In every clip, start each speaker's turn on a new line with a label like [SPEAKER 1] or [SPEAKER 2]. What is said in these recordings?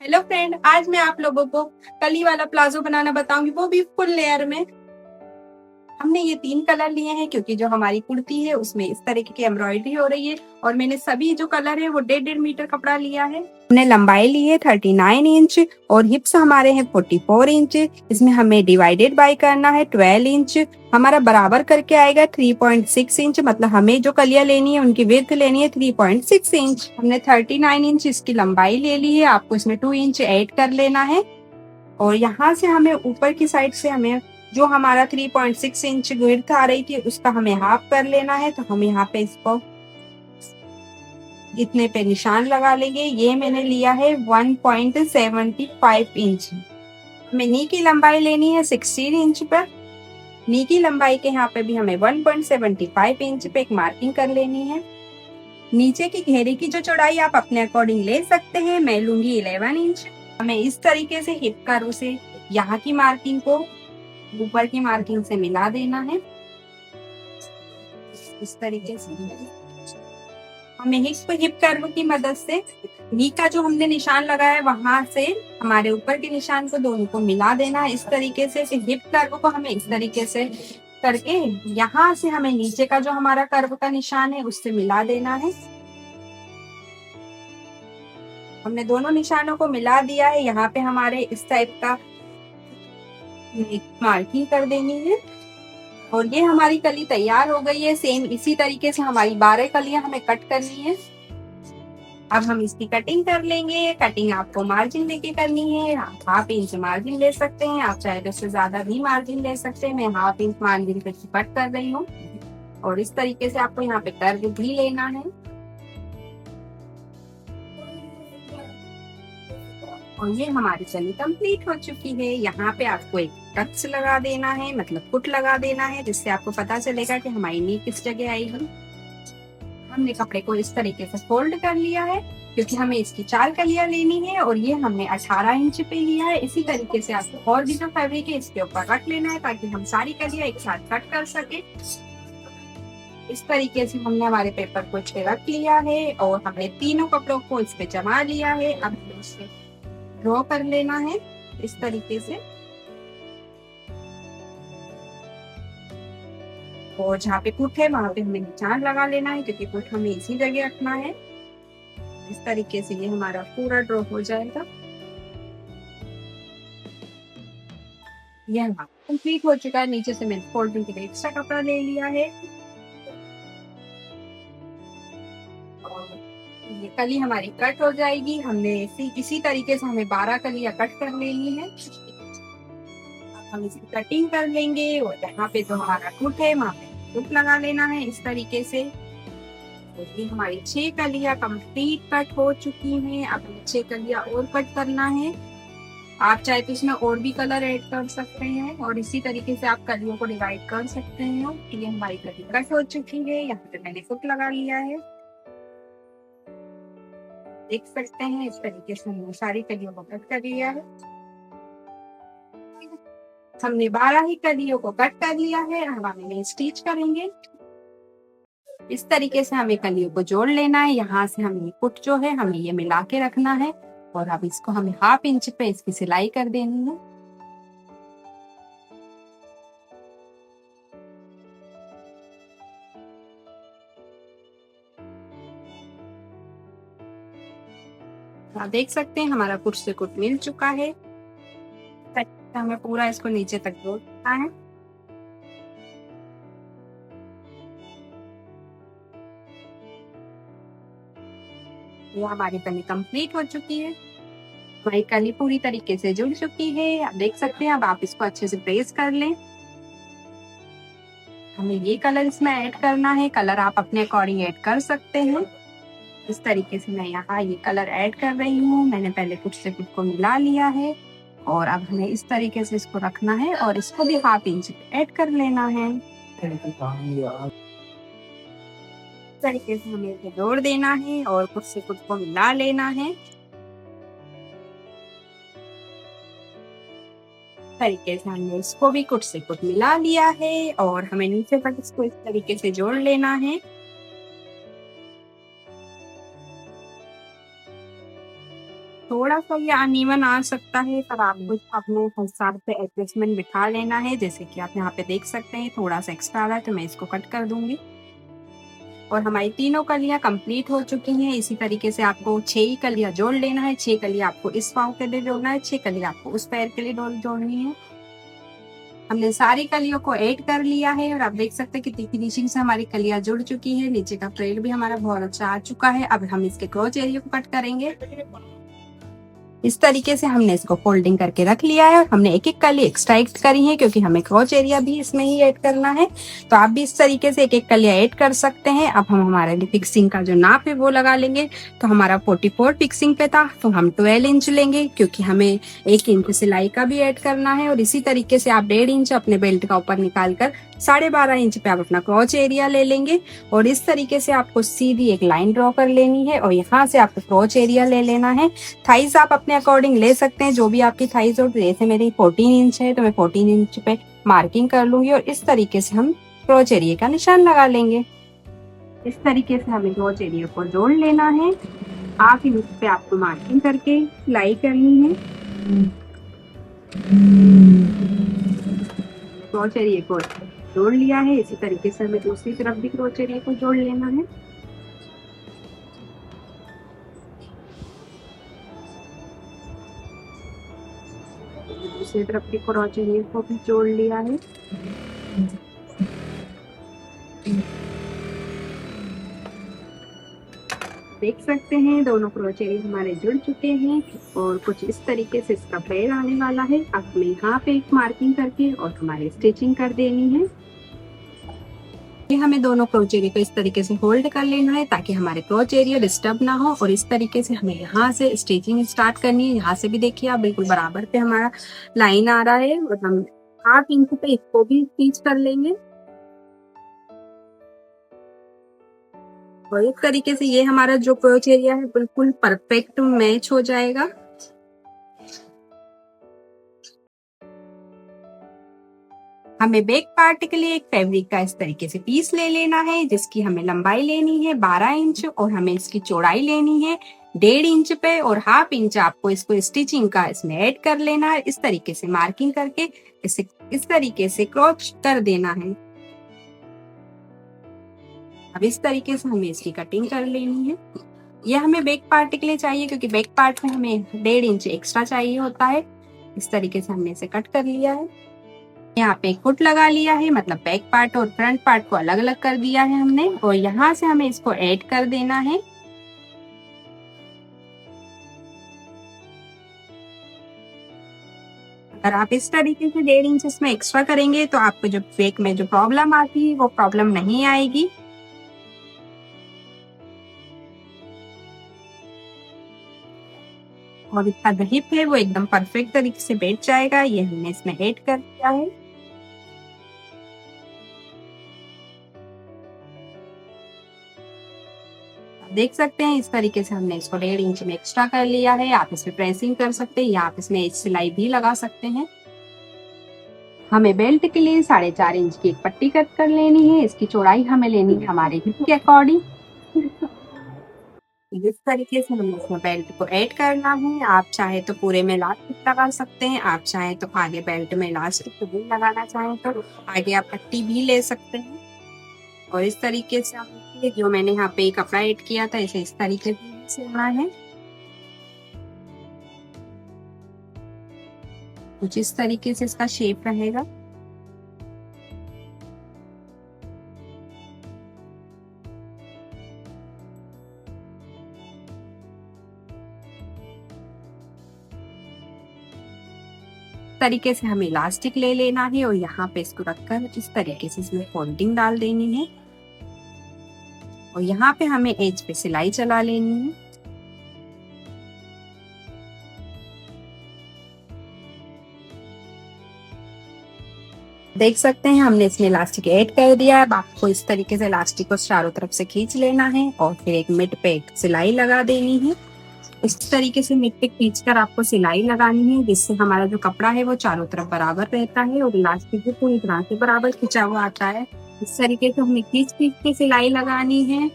[SPEAKER 1] Hello friend, आज मैं आप लोगों को कली वाला प्लाजो बनाना बताऊंगी, वो भी फुल लेयर में। हमने ये 3 कलर लिए हैं क्योंकि जो हमारी कुर्ती है उसमें इस तरीके की एम्ब्रॉयडरी हो रही है और मैंने सभी जो कलर है वो 1.5 मीटर कपड़ा लिया है। हमने लंबाई ली है 39 इंच और हिप्स हमारे हैं 44 इंच। इसमें हमें डिवाइडेड बाय करना है 12 इंच। हमारा बराबर करके आएगा 3.6 इंच, मतलब हमें जो कलियां लेनी है उनकी विड्थ लेनी है 3.6 इंच। हमने 39 इंच इसकी लंबाई ले ली है, आपको इसमें 2 इंच ऐड कर लेना है। और यहाँ से हमें ऊपर की साइड से हमें जो हमारा 3.6 इंच विड्थ आ रही थी उसका हमें हाफ कर लेना है। तो हम यहाँ पे इसको इतने पे निशान लगा लेंगे। ये मैंने लिया है 1.75 इंच। हमें नी की लंबाई लेनी है 16 इंच पर। नी की लंबाई के यहाँ पे भी हमें 1.75 इंच पे एक मार्किंग कर लेनी है। नीचे की घेरे की जो चौड़ाई आप अपने अकॉर्डिंग ले सकते हैं, मैं लूंगी 11 इंच। हमें इस तरीके से हिप कर्व से यहाँ की मार्किंग को ऊपर की मार्किंग से मिला देना है। इस तरीके से हमें हिप कर्व की मदद से नी का जो हमने निशान लगाया है वहां से हमारे ऊपर के निशान को दोनों को मिला देना है। इस तरीके से हिप कर्व को हमें इस तरीके से करके यहाँ से हमें नीचे का जो हमारा कर्व का निशान है उससे मिला देना है। हमने दोनों निशानों को मिला दिया है। यहाँ पे हमारे इस टाइप का मार्किंग कर देनी है और ये हमारी कली तैयार हो गई है। सेम इसी तरीके से हमारी 12 कलियां हमें कट करनी है। अब हम इसकी कटिंग कर लेंगे। कटिंग आपको मार्जिन लेके करनी है। हाफ इंच मार्जिन ले सकते हैं, आप चाहे तो उससे ज्यादा भी मार्जिन ले सकते हैं। मैं हाफ इंच मार्जिन पे कट कर रही हूँ और इस तरीके से आपको यहाँ पे कर्व भी लेना है। और ये हमारी कली कंप्लीट हो चुकी है। यहाँ पे आपको एक टक्स लगा देना है, मतलब फुट लगा देना है, जिससे आपको पता चलेगा कि हमारी नी किस जगह आएगी। हमने कपड़े को इस तरीके से फोल्ड कर लिया है क्योंकि हमें इसकी 4 कलियां लेनी है और ये हमने 18 इंच पे लिया है। इसी तरीके से आपको और भी जो फैब्रिक है इसके ऊपर रख लेना है ताकि हम सारी कलियां एक साथ कट कर सके। इस तरीके से हमने हमारे पेपर को इस पे रख लिया है और हमने तीनों कपड़ों को इस पे जमा लिया है। अब हमें इसे ड्रॉ कर लेना है इस तरीके से और जहाँ पे पुट है वहां पे हमें निशान लगा लेना है क्योंकि पुट हमें इसी जगह रखना है। इस तरीके से ये हमारा पूरा ड्रॉ हो जाएगा। ये हमारा कंप्लीट हो चुका है। नीचे से मैंने फोल्डिंग के लिए एक्स्ट्रा कपड़ा ले लिया है और ये कली हमारी कट हो जाएगी। हमने इसी तरीके से हमें 12 कलियां कट कर लेनी है। हम इसकी कटिंग कर लेंगे और यहाँ पे जो हमारा टूट है वहां पे टूट लगा लेना है इस तरीके से। तो ये हमारी 6 कलियां कंप्लीट कट हो चुकी हैं। अब हमें 6 कलियां और कट करना है। आप चाहे तो इसमें और भी कलर ऐड कर सकते हैं और इसी तरीके से आप कलियों को डिवाइड कर सकते हैं। ये हमारी कली कट हो चुकी है। यहाँ पे मैंने हुक लगा लिया है, देख सकते हैं। इस तरीके से हमने सारी कलियों को कट कर लिया है। हमने 12 ही कलियों को कट कर लिया है। अब हम इन्हें स्टिच करेंगे। इस तरीके से हमें कलियों को जोड़ लेना है। यहाँ से हमें पुट जो है हमें ये मिला के रखना है और अब इसको हमें हाफ इंच पे इसकी सिलाई कर देनी है। आप देख सकते हैं हमारा कुट से कुट मिल चुका है। हमें पूरा इसको नीचे तक जोड़ना है। ये हमारी कली कंप्लीट हो चुकी है। हमारी कली पूरी तरीके से जुड़ चुकी है। आप देख सकते हैं। अब आप इसको अच्छे से प्रेस कर लें। हमें ये कलर इसमें ऐड करना है। कलर आप अपने अकॉर्डिंग ऐड कर सकते हैं। इस तरीके से मैं यहाँ ये कलर ऐड कर रही हूँ। मैंने पहले कुछ से कुछ को मिला लिया है और अब हमें इस तरीके से इसको रखना है और इसको भी हाफ इंच ऐड कर लेना है। इस तरीके से हमें इसे जोड़ देना है और कुछ से कुछ को मिला लेना है। तरीके से हमने इसको भी कुछ से कुछ मिला लिया है और हमें नीचे तक इसको इस तरीके से जोड़ लेना है। थोड़ा थोड़ा सा ये अनइवन आ सकता है, पर आपको अपने हिसाब से एडजस्टमेंट बिठा लेना है। जैसे कि आप यहाँ पे देख सकते हैं थोड़ा सा एक्स्ट्रा आ रहा है, तो मैं इसको कट कर दूंगी। और हमारी तीनों कलियां कंप्लीट हो चुकी हैं। इसी तरीके से आपको 6 ही कलियां जोड़ लेना है। 6 कलियां आपको इस पाँव के लिए जोड़ना है, 6 कलियां आपको उस पैर के लिए जोड़नी है। हमने सारी कलियों को ऐड कर लिया है और आप देख सकते हैं कि फिनिशिंग से हमारी कलियां जुड़ चुकी है। नीचे का फ्रेल भी हमारा बहुत अच्छा आ चुका है। अब हम इसके क्रोच एरिया को कट करेंगे। इस तरीके से हमने इसको फोल्डिंग करके रख लिया है और हमने एक एक कली एक्स्ट्रा ऐड करी है क्योंकि हमें क्रोच एरिया भी इसमें ही ऐड करना है। तो आप भी इस तरीके से एक एक कलियां ऐड कर सकते हैं। अब हम हमारे फिक्सिंग का जो नाप है वो लगा लेंगे। तो हमारा 44 फिक्सिंग पे था, तो हम 12 इंच लेंगे क्योंकि हमें 1 इंच सिलाई का भी ऐड करना है। और इसी तरीके से आप 1.5 इंच अपने बेल्ट का ऊपर निकाल कर 12.5 इंच पे आप अपना क्रोच एरिया ले लेंगे। और इस तरीके से आपको सीधी एक लाइन ड्रॉ कर लेनी है और यहाँ से आपको क्रोच एरिया ले लेना है। थाइज आप अपने अकॉर्डिंग ले सकते हैं, जो भी आपकी थाइज हो। जैसे मेरी 14 इंच है तो मैं 14 इंच पे मार्किंग कर लूंगी और इस तरीके से हम क्रोच एरिया का निशान लगा लेंगे। इस तरीके से हमें क्रोच एरिया को जोड़ लेना है। 8 इंच पे आपको मार्किंग करके सिलाई करनी है। क्रोच एरिया को जोड़ लिया है। इसी तरीके से हमें दूसरी तरफ भी क्रोच एरिया को जोड़ लेना है। दूसरी तरफ के क्रोच एरिया को भी जोड़ लिया है। देख सकते हैं दोनों क्रोच एरिया हमारे जुड़ चुके हैं और कुछ इस तरीके से इसका पैर आने वाला है। अब हमें यहाँ पे एक मार्किंग करके और हमारी स्टिचिंग कर देनी है। ये हमें दोनों क्रोच एरिया को इस तरीके से होल्ड कर लेना है ताकि हमारे क्रोच एरिया डिस्टर्ब ना हो। और इस तरीके से हमें यहाँ से स्टिचिंग स्टार्ट करनी है। यहाँ से भी देखिए आप बिल्कुल बराबर पे हमारा लाइन आ रहा है और हम 8 इंच पे इसको भी स्टिच कर लेंगे। और इस तरीके से ये हमारा जो क्रोच एरिया है बिल्कुल परफेक्ट मैच हो जाएगा। हमें बैक पार्ट के लिए एक फैब्रिक का इस तरीके से पीस ले लेना है जिसकी हमें लंबाई लेनी है 12 इंच और हमें इसकी चौड़ाई लेनी है 1.5 इंच पे और 1/2 इंच आपको इसको स्टिचिंग का इसमें ऐड कर लेना है। इस तरीके से मार्किंग करके इसे इस तरीके से क्रॉच कर देना है। अब इस तरीके से हमें इसकी कटिंग कर लेनी है। यह हमें बैक पार्ट के लिए चाहिए क्योंकि बैक पार्ट में हमें 1.5 इंच एक्स्ट्रा चाहिए होता है। इस तरीके से हमने इसे कट कर लिया है। यहाँ पे एक फुट लगा लिया है, मतलब बैक पार्ट और फ्रंट पार्ट को अलग अलग कर दिया है हमने। और यहाँ से हमें इसको ऐड कर देना है। अगर आप इस तरीके से 1.5 इंच इसमें एक्स्ट्रा करेंगे तो आपको जो बैक में जो प्रॉब्लम आती है वो प्रॉब्लम नहीं आएगी। और इसका जो हिप है वो एकदम परफेक्ट तरीके से बैठ जाएगा। ये हमने इसमें ऐड कर दिया है। देख सकते हैं इस तरीके से हमने इसको 1.5 इंच में एक्स्ट्रा कर लिया है। आप इसमें प्रेसिंग कर सकते हैं या आप इसमें सिलाई भी लगा सकते हैं। हमें बेल्ट के लिए 4.5 इंच की एक पट्टी कट कर लेनी है। इसकी चौड़ाई हमें लेनी है हमारे हिप के अकॉर्डिंग। इस तरीके से हमें इसमें बेल्ट को ऐड करना है। आप चाहे तो पूरे में इलास्टिक लगा सकते हैं, आप चाहे तो आगे बेल्ट में इलास्टिक भी लगाना चाहें तो आगे आप पट्टी भी ले सकते हैं। और इस तरीके से आप जो मैंने यहाँ पे कपड़ा ऐड किया था इसे इस तरीके से सिलना है। कुछ इस तरीके से इसका शेप रहेगा। तरीके से हमें इलास्टिक ले लेना है और यहाँ पे इसको रखकर इस तरीके से इसमें फोल्डिंग डाल देनी है। और यहाँ पे हमें एज पे सिलाई चला लेनी है। देख सकते हैं हमने इसमें इलास्टिक ऐड कर दिया है। आपको इस तरीके से इलास्टिक को चारों तरफ से खींच लेना है और फिर एक मिड पे सिलाई लगा देनी है। इस तरीके से मिड पे खींचकर आपको सिलाई लगानी है जिससे हमारा जो कपड़ा है वो चारों तरफ बराबर रहता है और इलास्टिक भी पूरी तरह से बराबर खींचा हुआ आता है। इस तरीके से हमें खींच खींच के सिलाई लगानी है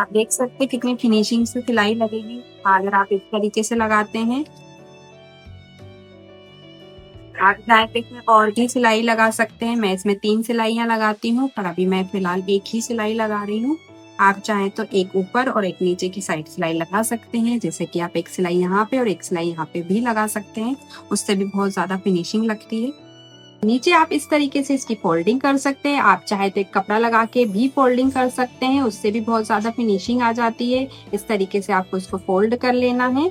[SPEAKER 1] आप देख सकते हैं कितनी फिनिशिंग से सिलाई लगेगी अगर आप इस तरीके से लगाते हैं। आप चाहे तो इसमें और भी सिलाई लगा सकते हैं। मैं इसमें 3 सिलाइयाँ लगाती हूँ, पर अभी मैं फिलहाल एक ही सिलाई लगा रही हूँ। आप चाहें तो एक ऊपर और एक नीचे की साइड सिलाई लगा सकते हैं, जैसे कि आप एक सिलाई यहाँ पे और एक सिलाई यहाँ पे भी लगा सकते हैं, उससे भी बहुत ज़्यादा फिनिशिंग लगती है। नीचे आप इस तरीके से इसकी फोल्डिंग कर सकते हैं। आप चाहे तो एक कपड़ा लगा के भी फोल्डिंग कर सकते हैं, उससे भी बहुत ज़्यादा फिनिशिंग आ जाती है। इस तरीके से आपको इसको फोल्ड कर लेना है।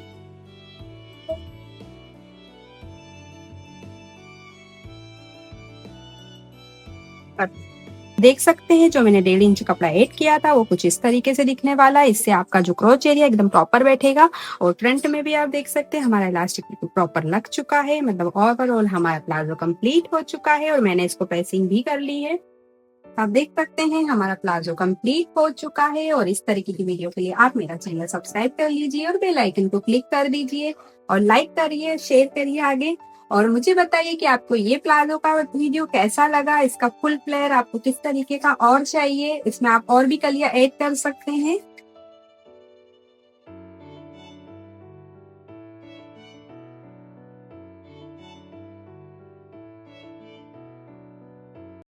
[SPEAKER 1] देख सकते हैं जो मैंने 1.5 इंच कपड़ा ऐड किया था वो कुछ इस तरीके से दिखने वाला है। इससे आपका जो क्रोच एरिया एकदम प्रॉपर बैठेगा और फ्रंट में भी आप देख सकते हैं हमारा इलास्टिक बिल्कुल प्रॉपर लग चुका है। मतलब ओवरऑल हमारा प्लाजो कंप्लीट हो चुका है और मैंने इसको प्रेसिंग भी कर ली है। आप देख सकते हैं हमारा प्लाजो कंप्लीट हो चुका है और इस तरीके की वीडियो के लिए आप मेरा चैनल सब्सक्राइब कर लीजिए और बेल आइकन को क्लिक कर दीजिए और लाइक करिए, शेयर करिए आगे। और मुझे बताइए कि आपको ये प्लाजो का वीडियो कैसा लगा, इसका फुल फ्लेयर आपको किस तरीके का और चाहिए, इसमें आप और भी कलियां ऐड कर सकते हैं।